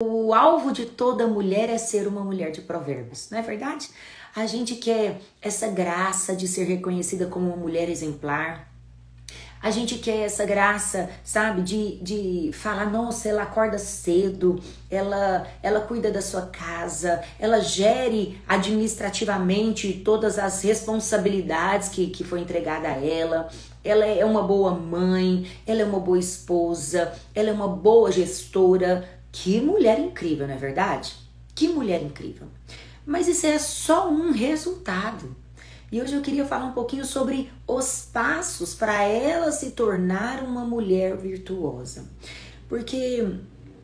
O alvo de toda mulher é ser uma mulher de provérbios, não é verdade? A gente quer essa graça de ser reconhecida como uma mulher exemplar. A gente quer essa graça, sabe, de falar, nossa, ela acorda cedo, ela cuida da sua casa, ela gere administrativamente todas as responsabilidades que foi entregada a ela. Ela é uma boa mãe, ela é uma boa esposa, ela é uma boa gestora. Que mulher incrível, não é verdade? Que mulher incrível. Mas isso é só um resultado. E hoje eu queria falar um pouquinho sobre os passos para ela se tornar uma mulher virtuosa. Porque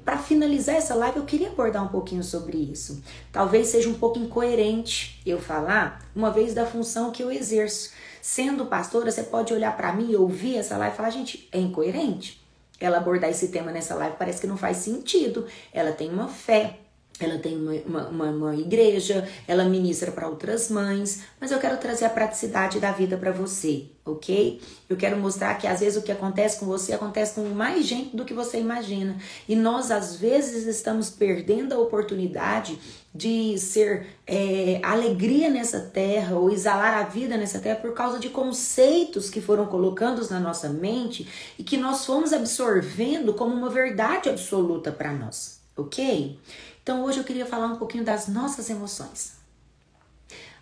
para finalizar essa live eu queria abordar um pouquinho sobre isso. Talvez seja um pouco incoerente eu falar uma vez da função que eu exerço. Sendo pastora, você pode olhar para mim e ouvir essa live e falar, gente, é incoerente? Ela abordar esse tema nessa live parece que não faz sentido. Ela tem uma fé, ela tem uma igreja, ela ministra para outras mães, mas eu quero trazer a praticidade da vida para você, ok? Eu quero mostrar que às vezes o que acontece com você acontece com mais gente do que você imagina. E nós às vezes estamos perdendo a oportunidade de ser alegria nessa terra ou exalar a vida nessa terra por causa de conceitos que foram colocados na nossa mente e que nós fomos absorvendo como uma verdade absoluta para nós, ok? Então hoje eu queria falar um pouquinho das nossas emoções.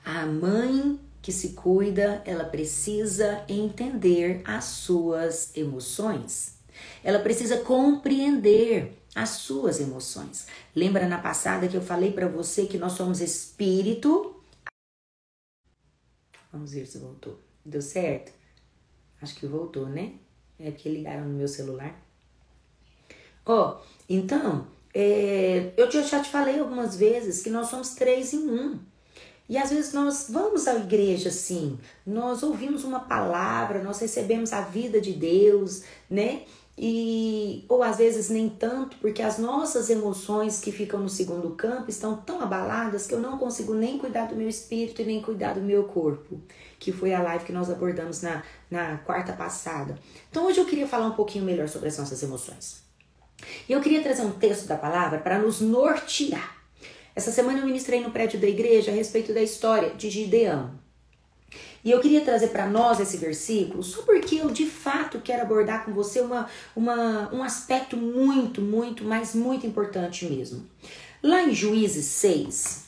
A mãe que se cuida, ela precisa entender as suas emoções. Ela precisa compreender as suas emoções. Lembra na passada que eu falei para você que nós somos espírito? Vamos ver se voltou. Deu certo? Acho que voltou, né? É porque ligaram no meu celular. Então, eu já te falei algumas vezes que nós somos 3 em 1. E às vezes nós vamos à igreja assim, nós ouvimos uma palavra, nós recebemos a vida de Deus, né? Ou às vezes nem tanto, porque as nossas emoções que ficam no segundo campo estão tão abaladas que eu não consigo nem cuidar do meu espírito e nem cuidar do meu corpo, que foi a live que nós abordamos na quarta passada. Então hoje eu queria falar um pouquinho melhor sobre as nossas emoções. E eu queria trazer um texto da palavra para nos nortear. Essa semana eu ministrei no prédio da igreja a respeito da história de Gideão. E eu queria trazer para nós esse versículo só porque eu de fato quero abordar com você um aspecto muito, mas muito importante mesmo. Lá em Juízes 6,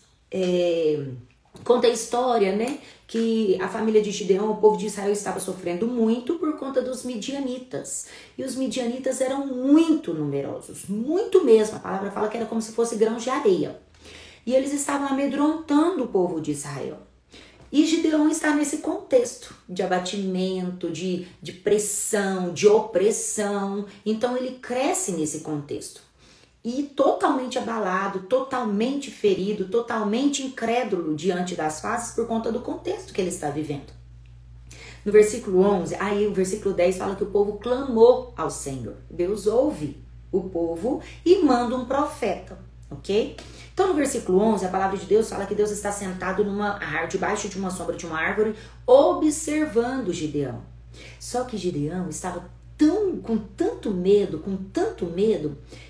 conta a história, né? Que a família de Gideão, o povo de Israel estava sofrendo muito por conta dos midianitas. E os midianitas eram muito numerosos, muito mesmo. A palavra fala que era como se fosse grãos de areia. E eles estavam amedrontando o povo de Israel. E Gideão está nesse contexto de abatimento, de pressão, de opressão. Então ele cresce nesse contexto. E totalmente abalado, totalmente ferido, totalmente incrédulo diante das faces por conta do contexto que ele está vivendo. No versículo 11, aí o versículo 10 fala que o povo clamou ao Senhor. Deus ouve o povo e manda um profeta, ok? Então no versículo 11, a palavra de Deus fala que Deus está sentado debaixo de uma sombra de uma árvore, observando Gideão. Só que Gideão estava com tanto medo,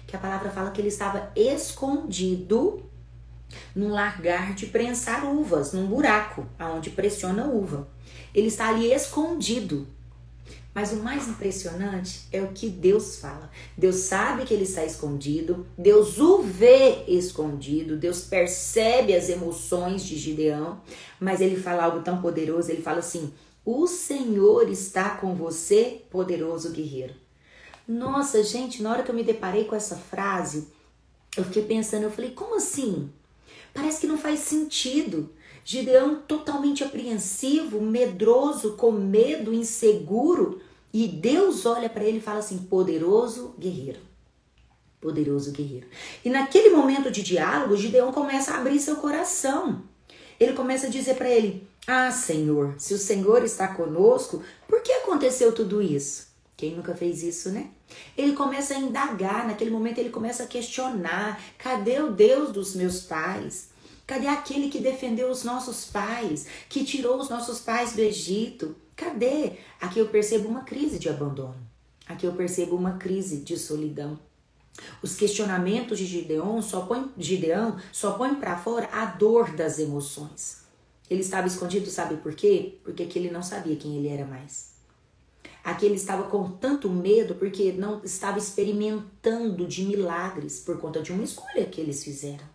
que a palavra fala que ele estava escondido num largar de prensar uvas, num buraco onde pressiona a uva. Ele está ali escondido. Mas o mais impressionante é o que Deus fala. Deus sabe que ele está escondido, Deus o vê escondido, Deus percebe as emoções de Gideão, mas ele fala algo tão poderoso, ele fala assim: o Senhor está com você, poderoso guerreiro. Nossa, gente, na hora que eu me deparei com essa frase, eu fiquei pensando, eu falei, como assim? Parece que não faz sentido. Gideão totalmente apreensivo, medroso, com medo, inseguro. E Deus olha para ele e fala assim, poderoso guerreiro. Poderoso guerreiro. E naquele momento de diálogo, Gideão começa a abrir seu coração. Ele começa a dizer para ele, ah, Senhor, se o Senhor está conosco, por que aconteceu tudo isso? Quem nunca fez isso, né? Ele começa a indagar, naquele momento ele começa a questionar, cadê o Deus dos meus pais? Cadê aquele que defendeu os nossos pais, que tirou os nossos pais do Egito? Cadê? Aqui eu percebo uma crise de abandono. Aqui eu percebo uma crise de solidão. Os questionamentos de Gideão só põem para fora a dor das emoções. Ele estava escondido, sabe por quê? Porque aqui ele não sabia quem ele era mais. Aqui ele estava com tanto medo porque não estava experimentando de milagres por conta de uma escolha que eles fizeram.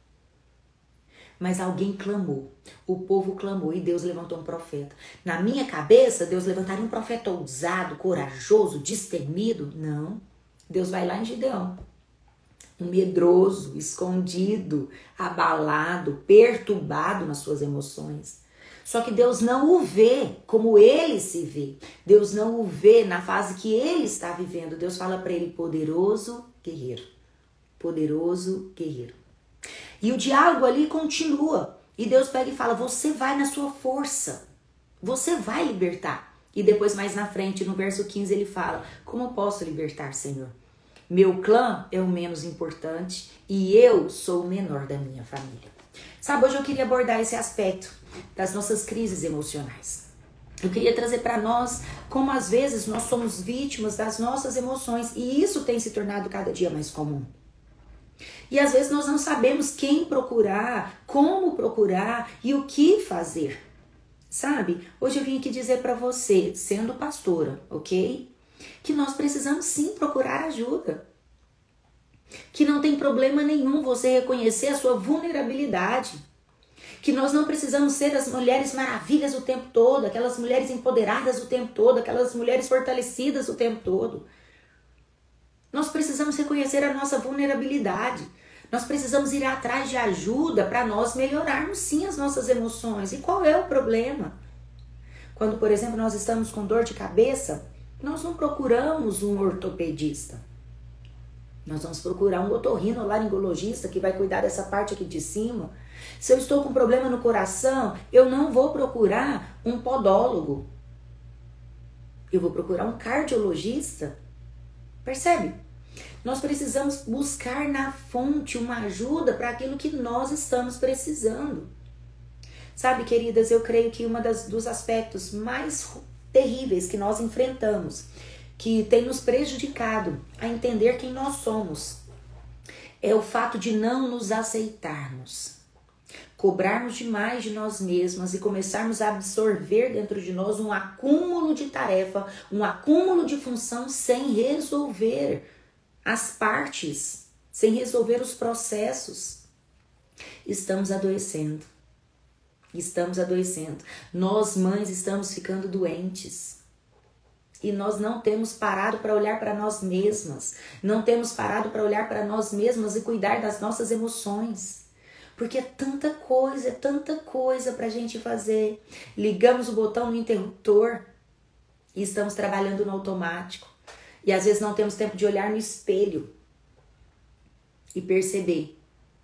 Mas alguém clamou, o povo clamou e Deus levantou um profeta. Na minha cabeça, Deus levantaria um profeta ousado, corajoso, destemido. Não, Deus vai lá em Gideão. Um medroso, escondido, abalado, perturbado nas suas emoções. Só que Deus não o vê como ele se vê. Deus não o vê na fase que ele está vivendo. Deus fala para ele, poderoso guerreiro. Poderoso guerreiro. E o diálogo ali continua. E Deus pega e fala, você vai na sua força. Você vai libertar. E depois mais na frente, no verso 15, ele fala, como eu posso libertar, Senhor? Meu clã é o menos importante e eu sou o menor da minha família. Sabe, hoje eu queria abordar esse aspecto das nossas crises emocionais. Eu queria trazer para nós como às vezes nós somos vítimas das nossas emoções e isso tem se tornado cada dia mais comum. E às vezes nós não sabemos quem procurar, como procurar e o que fazer. Sabe, hoje eu vim aqui dizer para você, sendo pastora, ok? Que nós precisamos sim procurar ajuda. Que não tem problema nenhum você reconhecer a sua vulnerabilidade. Que nós não precisamos ser as mulheres maravilhas o tempo todo, aquelas mulheres empoderadas o tempo todo, aquelas mulheres fortalecidas o tempo todo. Nós precisamos reconhecer a nossa vulnerabilidade. Nós precisamos ir atrás de ajuda para nós melhorarmos sim as nossas emoções. E qual é o problema? Quando, por exemplo, nós estamos com dor de cabeça, nós não procuramos um ortopedista. Nós vamos procurar um otorrinolaringologista que vai cuidar dessa parte aqui de cima. Se eu estou com problema no coração, eu não vou procurar um podólogo. Eu vou procurar um cardiologista. Percebe? Nós precisamos buscar na fonte uma ajuda para aquilo que nós estamos precisando. Sabe, queridas, eu creio que dos aspectos mais terríveis que nós enfrentamos, que tem nos prejudicado a entender quem nós somos, é o fato de não nos aceitarmos. Cobrarmos demais de nós mesmas e começarmos a absorver dentro de nós um acúmulo de tarefa, um acúmulo de função sem resolver as partes, sem resolver os processos. Estamos adoecendo. Estamos adoecendo. Nós, mães, estamos ficando doentes. E nós não temos parado para olhar para nós mesmas. Não temos parado para olhar para nós mesmas e cuidar das nossas emoções. Porque é tanta coisa para a gente fazer. Ligamos o botão no interruptor e estamos trabalhando no automático. E às vezes não temos tempo de olhar no espelho e perceber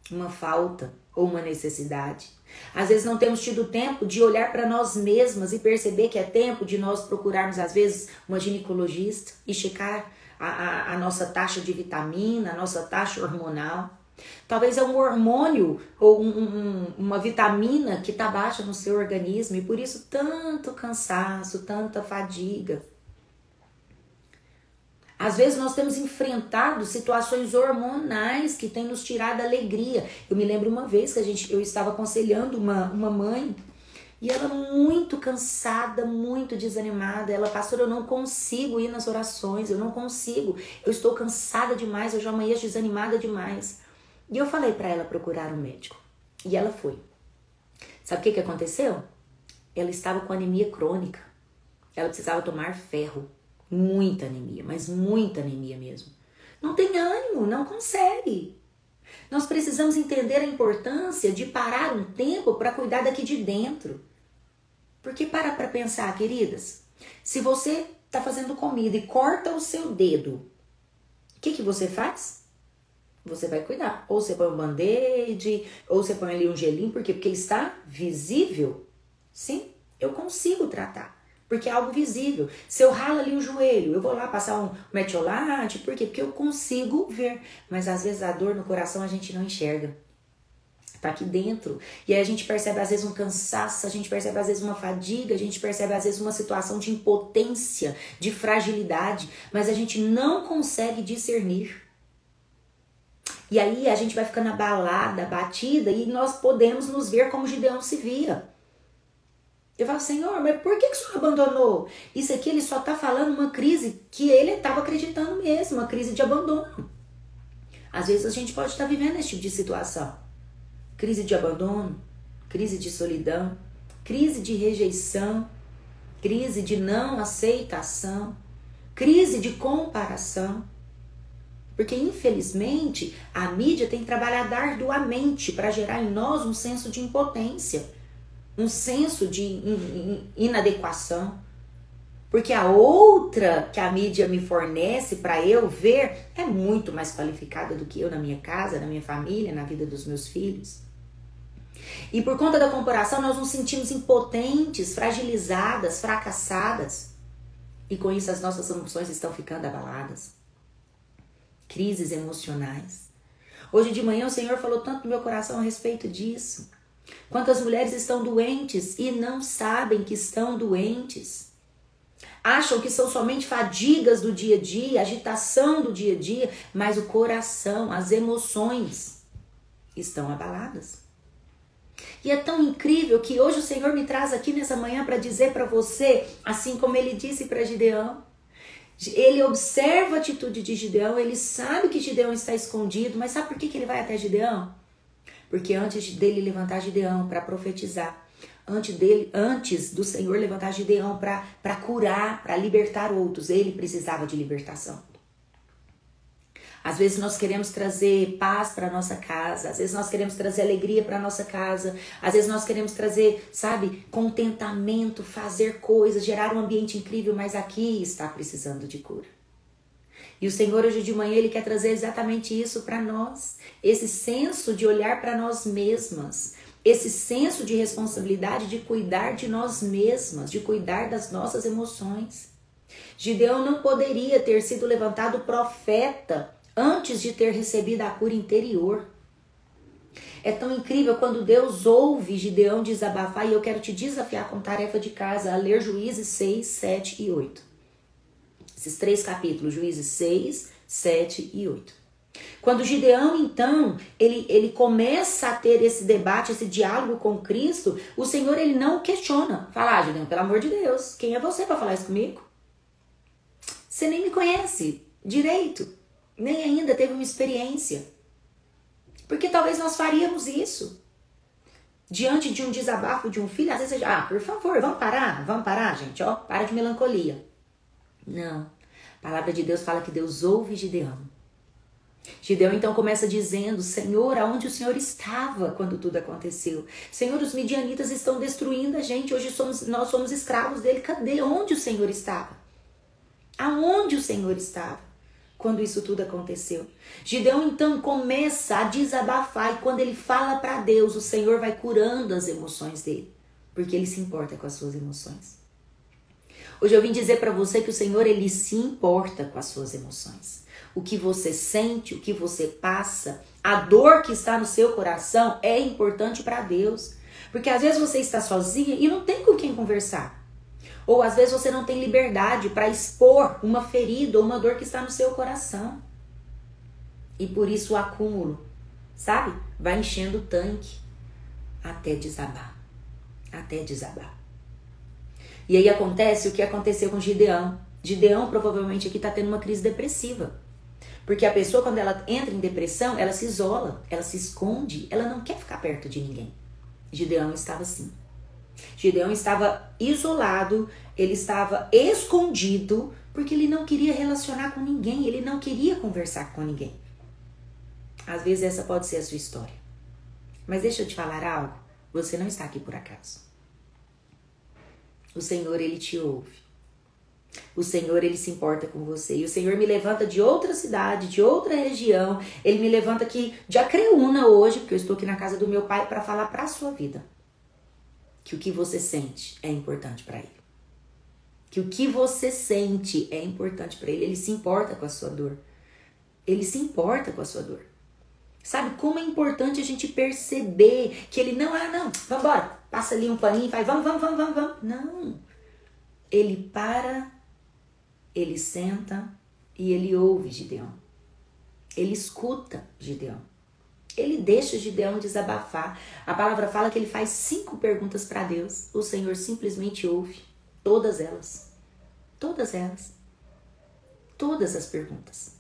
uma falta ou uma necessidade. Às vezes não temos tido tempo de olhar para nós mesmas e perceber que é tempo de nós procurarmos às vezes uma ginecologista e checar a nossa taxa de vitamina, a nossa taxa hormonal. Talvez é um hormônio ou uma vitamina que está baixa no seu organismo e por isso tanto cansaço, tanta fadiga. Às vezes nós temos enfrentado situações hormonais que têm nos tirado a alegria. Eu me lembro uma vez que eu estava aconselhando uma mãe e ela muito cansada, muito desanimada. Ela, pastora, eu não consigo ir nas orações, eu não consigo. Eu estou cansada demais, eu já amanhã desanimada demais. E eu falei para ela procurar um médico. E ela foi. Sabe o que aconteceu? Ela estava com anemia crônica. Ela precisava tomar ferro. Muita anemia, mas muita anemia mesmo. Não tem ânimo, não consegue. Nós precisamos entender a importância de parar um tempo para cuidar daqui de dentro. Porque para pensar, queridas, se você está fazendo comida e corta o seu dedo, o que você faz? Você vai cuidar. Ou você põe um band-aid, ou você põe ali um gelinho. Por quê? Porque ele está visível. Sim, eu consigo tratar. Porque é algo visível. Se eu ralo ali o joelho, eu vou lá passar um metiolate. Por quê? Porque eu consigo ver. Mas às vezes a dor no coração a gente não enxerga. Tá aqui dentro. E aí a gente percebe às vezes um cansaço, a gente percebe às vezes uma fadiga, a gente percebe às vezes uma situação de impotência, de fragilidade. Mas a gente não consegue discernir. E aí a gente vai ficando abalada, abatida, e nós podemos nos ver como Gideão se via. Eu falo, Senhor, mas por que o Senhor abandonou? Isso aqui ele só está falando uma crise que ele estava acreditando mesmo, uma crise de abandono. Às vezes a gente pode estar vivendo esse tipo de situação. Crise de abandono, crise de solidão, crise de rejeição, crise de não aceitação, crise de comparação. Porque, infelizmente, a mídia tem trabalhado arduamente para gerar em nós um senso de impotência, um senso de inadequação. Porque a outra que a mídia me fornece para eu ver é muito mais qualificada do que eu na minha casa, na minha família, na vida dos meus filhos. E por conta da comparação, nós nos sentimos impotentes, fragilizadas, fracassadas. E com isso as nossas emoções estão ficando abaladas. Crises emocionais. Hoje de manhã o Senhor falou tanto no meu coração a respeito disso. Quantas mulheres estão doentes e não sabem que estão doentes. Acham que são somente fadigas do dia a dia, agitação do dia a dia, mas o coração, as emoções estão abaladas. E é tão incrível que hoje o Senhor me traz aqui nessa manhã para dizer para você, assim como ele disse para Gideão. Ele observa a atitude de Gideão, ele sabe que Gideão está escondido, mas sabe por que ele vai até Gideão? Porque antes dele levantar Gideão para profetizar, antes do Senhor levantar Gideão para curar, para libertar outros, ele precisava de libertação. Às vezes nós queremos trazer paz para nossa casa, às vezes nós queremos trazer alegria para nossa casa, às vezes nós queremos trazer, sabe, contentamento, fazer coisas, gerar um ambiente incrível, mas aqui está precisando de cura. E o Senhor hoje de manhã, ele quer trazer exatamente isso para nós, esse senso de olhar para nós mesmas, esse senso de responsabilidade de cuidar de nós mesmas, de cuidar das nossas emoções. Gideão não poderia ter sido levantado profeta antes de ter recebido a cura interior. É tão incrível quando Deus ouve Gideão desabafar, e eu quero te desafiar com tarefa de casa a ler Juízes 6, 7 e 8. Esses 3 capítulos, Juízes 6, 7 e 8. Quando Gideão, então, ele começa a ter esse debate, esse diálogo com Cristo, o Senhor, ele não questiona. Fala, Gideão, pelo amor de Deus, quem é você para falar isso comigo? Você nem me conhece direito, nem ainda teve uma experiência. Porque talvez nós faríamos isso. Diante de um desabafo de um filho, às vezes você por favor, vamos parar, gente, ó, para de melancolia. Não, a palavra de Deus fala que Deus ouve Gideão. Gideão então começa dizendo, Senhor, aonde o Senhor estava quando tudo aconteceu? Senhor, os midianitas estão destruindo a gente, hoje nós somos escravos dele, cadê? Onde o Senhor estava? Aonde o Senhor estava quando isso tudo aconteceu? Gideão então começa a desabafar, e quando ele fala para Deus, o Senhor vai curando as emoções dele, porque ele se importa com as suas emoções. Hoje eu vim dizer para você que o Senhor, ele se importa com as suas emoções. O que você sente, o que você passa, a dor que está no seu coração é importante para Deus. Porque às vezes você está sozinha e não tem com quem conversar. Ou às vezes você não tem liberdade para expor uma ferida ou uma dor que está no seu coração. E por isso o acúmulo, sabe? Vai enchendo o tanque até desabar. Até desabar. E aí acontece o que aconteceu com Gideão. Gideão provavelmente aqui está tendo uma crise depressiva. Porque a pessoa, quando ela entra em depressão, ela se isola, ela se esconde, ela não quer ficar perto de ninguém. Gideão estava assim. Gideão estava isolado, ele estava escondido, porque ele não queria relacionar com ninguém, ele não queria conversar com ninguém. Às vezes essa pode ser a sua história. Mas deixa eu te falar algo, você não está aqui por acaso. O Senhor, ele te ouve. O Senhor, ele se importa com você. E o Senhor me levanta de outra cidade, de outra região. Ele me levanta aqui de Acreúna hoje, porque eu estou aqui na casa do meu pai, para falar para a sua vida. Que o que você sente é importante para ele. Que o que você sente é importante para ele. Ele se importa com a sua dor. Ele se importa com a sua dor. Sabe como é importante a gente perceber que ele não, vambora, passa ali um paninho e vai, vamos. Não. Ele para, ele senta e ele ouve Gideão. Ele escuta Gideão. Ele deixa Gideão desabafar. A palavra fala que ele faz 5 perguntas para Deus. O Senhor simplesmente ouve todas elas. Todas elas. Todas as perguntas.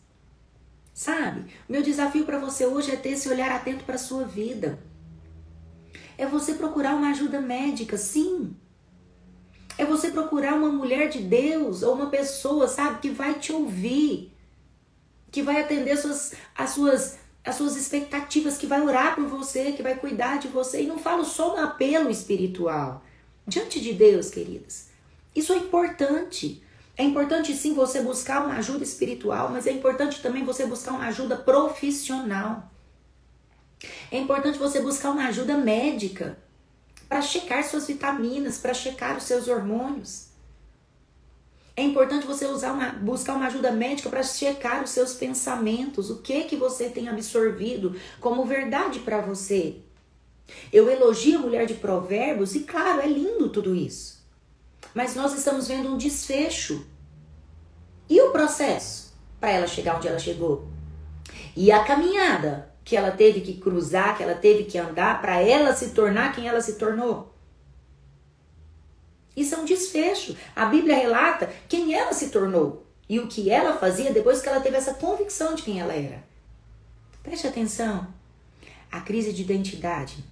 Sabe? Meu desafio para você hoje é ter esse olhar atento para a sua vida. É você procurar uma ajuda médica, sim. É você procurar uma mulher de Deus ou uma pessoa, sabe, que vai te ouvir, que vai atender as suas expectativas, que vai orar por você, que vai cuidar de você. E não falo só no apelo espiritual. Diante de Deus, queridas, isso é importante. É importante sim você buscar uma ajuda espiritual, mas é importante também você buscar uma ajuda profissional. É importante você buscar uma ajuda médica para checar suas vitaminas, para checar os seus hormônios. É importante você buscar uma ajuda médica para checar os seus pensamentos, o que você tem absorvido como verdade para você. Eu elogio a mulher de Provérbios e claro, é lindo tudo isso. Mas nós estamos vendo um desfecho. E o processo para ela chegar onde ela chegou? E a caminhada que ela teve que cruzar, que ela teve que andar para ela se tornar quem ela se tornou? Isso é um desfecho. A Bíblia relata quem ela se tornou e o que ela fazia depois que ela teve essa convicção de quem ela era. Preste atenção. A crise de identidade,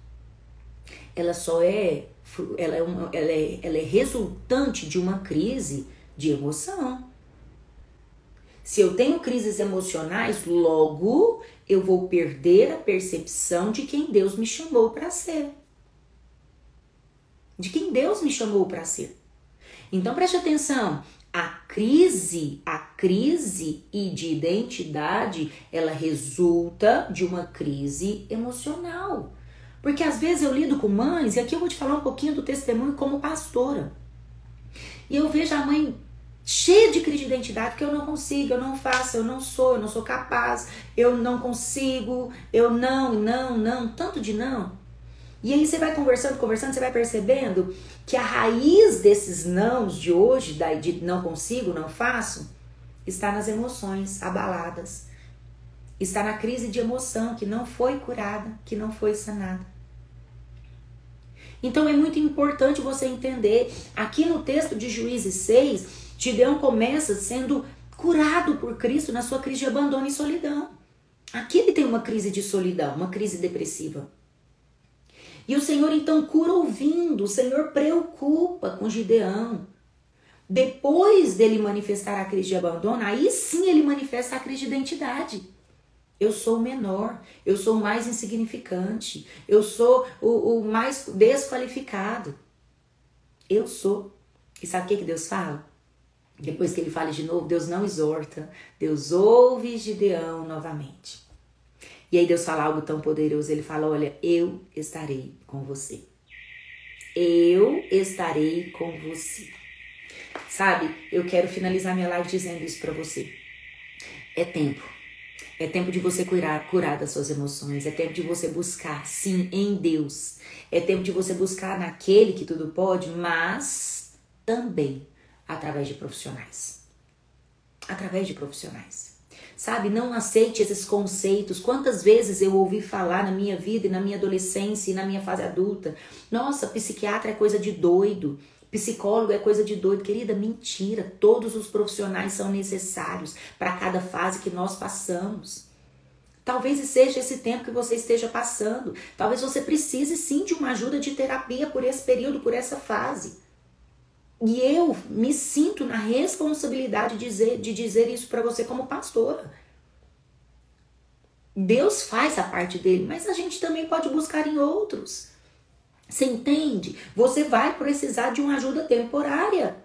ela é resultante de uma crise de emoção. Se eu tenho crises emocionais, logo eu vou perder a percepção de quem Deus me chamou para ser. De quem Deus me chamou para ser. Então preste atenção, a crise e de identidade, ela resulta de uma crise emocional. Porque às vezes eu lido com mães, e aqui eu vou te falar um pouquinho do testemunho como pastora. E eu vejo a mãe cheia de crise de identidade, que eu não consigo, eu não faço, eu não sou capaz, eu não consigo, eu não, tanto de não. E aí você vai conversando, você vai percebendo que a raiz desses nãos de hoje, de não consigo, não faço, está nas emoções abaladas. Está na crise de emoção que não foi curada, que não foi sanada. Então é muito importante você entender, aqui no texto de Juízes 6, Gideão começa sendo curado por Cristo na sua crise de abandono e solidão. Aqui ele tem uma crise de solidão, uma crise depressiva. E o Senhor então cura ouvindo, o Senhor preocupa com Gideão. Depois dele manifestar a crise de abandono, aí sim ele manifesta a crise de identidade. Eu sou o menor, eu sou o mais insignificante, eu sou o mais desqualificado. Eu sou. E sabe o que Deus fala? Depois que ele fala de novo, Deus não exorta, Deus ouve Gideão novamente. E aí Deus fala algo tão poderoso, ele fala, olha, eu estarei com você. Eu estarei com você. Sabe, eu quero finalizar minha live dizendo isso pra você. É tempo. É tempo de você curar das suas emoções. É tempo de você buscar, sim, em Deus. É tempo de você buscar naquele que tudo pode, mas também através de profissionais. Através de profissionais. Sabe, não aceite esses conceitos. Quantas vezes eu ouvi falar na minha vida e na minha adolescência e na minha fase adulta. Nossa, psiquiatra é coisa de doido. Psicólogo é coisa de doido. Querida, mentira. Todos os profissionais são necessários para cada fase que nós passamos. Talvez seja esse tempo que você esteja passando. Talvez você precise sim de uma ajuda de terapia por esse período, por essa fase. E eu me sinto na responsabilidade de dizer isso para você como pastora. Deus faz a parte dele, mas a gente também pode buscar em outros. Você entende? Você vai precisar de uma ajuda temporária.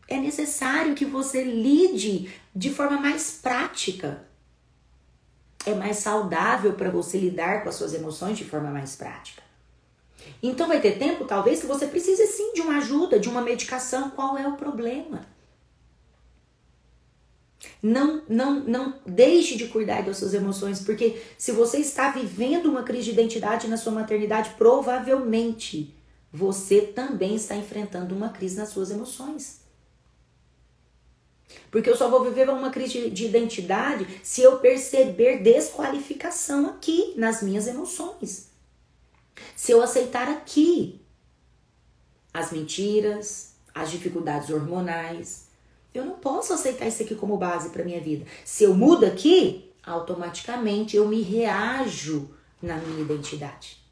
É necessário que você lide de forma mais prática. É mais saudável para você lidar com as suas emoções de forma mais prática. Então vai ter tempo, talvez, que você precise sim de uma ajuda, de uma medicação. Qual é o problema? Não deixe de cuidar das suas emoções, porque se você está vivendo uma crise de identidade na sua maternidade, provavelmente você também está enfrentando uma crise nas suas emoções. Porque eu só vou viver uma crise de identidade se eu perceber desqualificação aqui nas minhas emoções. Se eu aceitar aqui as mentiras, as dificuldades hormonais, eu não posso aceitar isso aqui como base para minha vida. Se eu mudo aqui, automaticamente eu me reajo na minha identidade.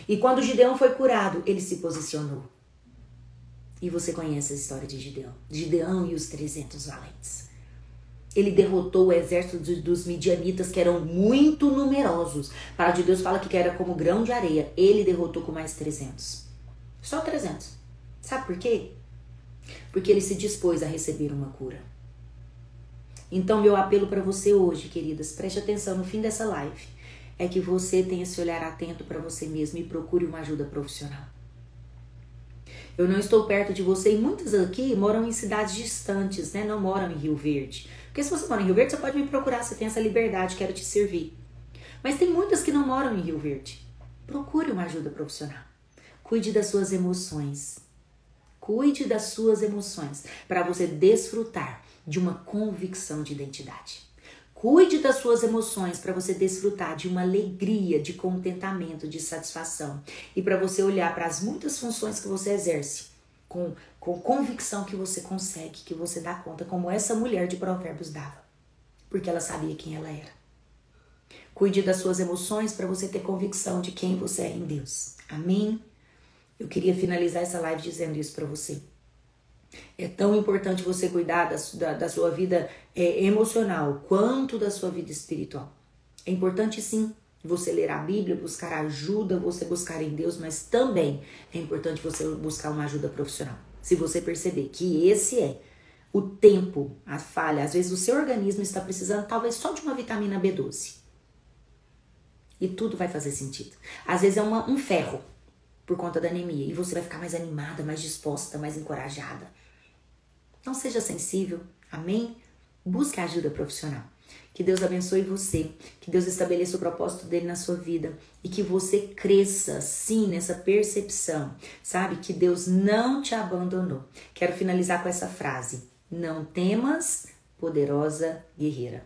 E quando Gideão foi curado, ele se posicionou. E você conhece a história de Gideão. Gideão e os 300 valentes. Ele derrotou o exército dos midianitas, que eram muito numerosos. A palavra de Deus fala que era como grão de areia. Ele derrotou com mais 300. Só 300. Sabe por quê? Porque ele se dispôs a receber uma cura. Então, meu apelo para você hoje, queridas, preste atenção no fim dessa live, é que você tenha esse olhar atento para você mesmo e procure uma ajuda profissional. Eu não estou perto de você e muitas aqui moram em cidades distantes, né? Não moram em Rio Verde. Porque se você mora em Rio Verde, você pode me procurar, você tem essa liberdade, quero te servir. Mas tem muitas que não moram em Rio Verde. Procure uma ajuda profissional. Cuide das suas emoções. Cuide das suas emoções para você desfrutar de uma convicção de identidade. Cuide das suas emoções para você desfrutar de uma alegria, de contentamento, de satisfação. E para você olhar para as muitas funções que você exerce com convicção que você consegue, que você dá conta, como essa mulher de Provérbios dava. Porque ela sabia quem ela era. Cuide das suas emoções para você ter convicção de quem você é em Deus. Amém? Eu queria finalizar essa live dizendo isso para você. É tão importante você cuidar da sua vida emocional quanto da sua vida espiritual. É importante sim você ler a Bíblia, buscar ajuda, você buscar em Deus, mas também é importante você buscar uma ajuda profissional. Se você perceber que esse é o tempo, a falha, às vezes o seu organismo está precisando talvez só de uma vitamina B12. E tudo vai fazer sentido. Às vezes é um ferro por conta da anemia e você vai ficar mais animada, mais disposta, mais encorajada. Então seja sensível, amém? Busque ajuda profissional. Que Deus abençoe você, que Deus estabeleça o propósito dele na sua vida e que você cresça, sim, nessa percepção, sabe? Que Deus não te abandonou. Quero finalizar com essa frase: não temas, poderosa guerreira.